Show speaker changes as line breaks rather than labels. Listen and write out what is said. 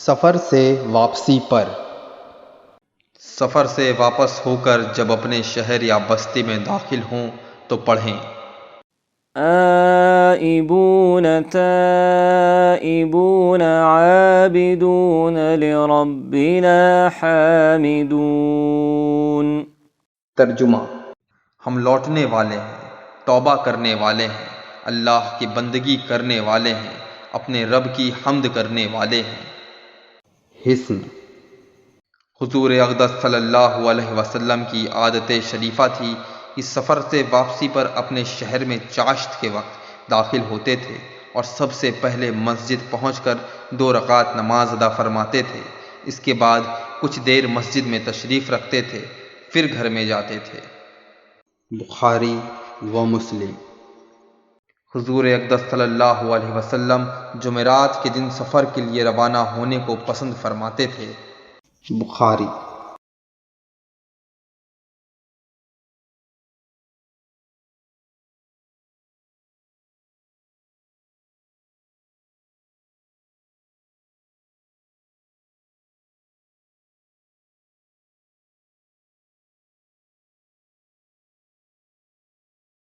سفر سے واپسی پر۔
سفر سے واپس ہو کر جب اپنے شہر یا بستی میں داخل ہوں تو پڑھیں
آئبون تائبون عابدون لربنا حامدون۔
ترجمہ:
ہم لوٹنے والے ہیں، توبہ کرنے والے ہیں، اللہ کی بندگی کرنے والے ہیں، اپنے رب کی حمد کرنے والے ہیں۔
حسن:
حضور اقدس صلی اللہ علیہ وسلم کی عادت شریفہ تھی کہ سفر سے واپسی پر اپنے شہر میں چاشت کے وقت داخل ہوتے تھے اور سب سے پہلے مسجد پہنچ کر 2 رکعت نماز ادا فرماتے تھے۔ اس کے بعد کچھ دیر مسجد میں تشریف رکھتے تھے، پھر گھر میں جاتے تھے۔
بخاری و مسلم۔
حضور اقدس صلی اللہ علیہ وسلم جمعرات کے دن سفر کے لیے روانہ ہونے کو پسند فرماتے تھے۔
بخاری۔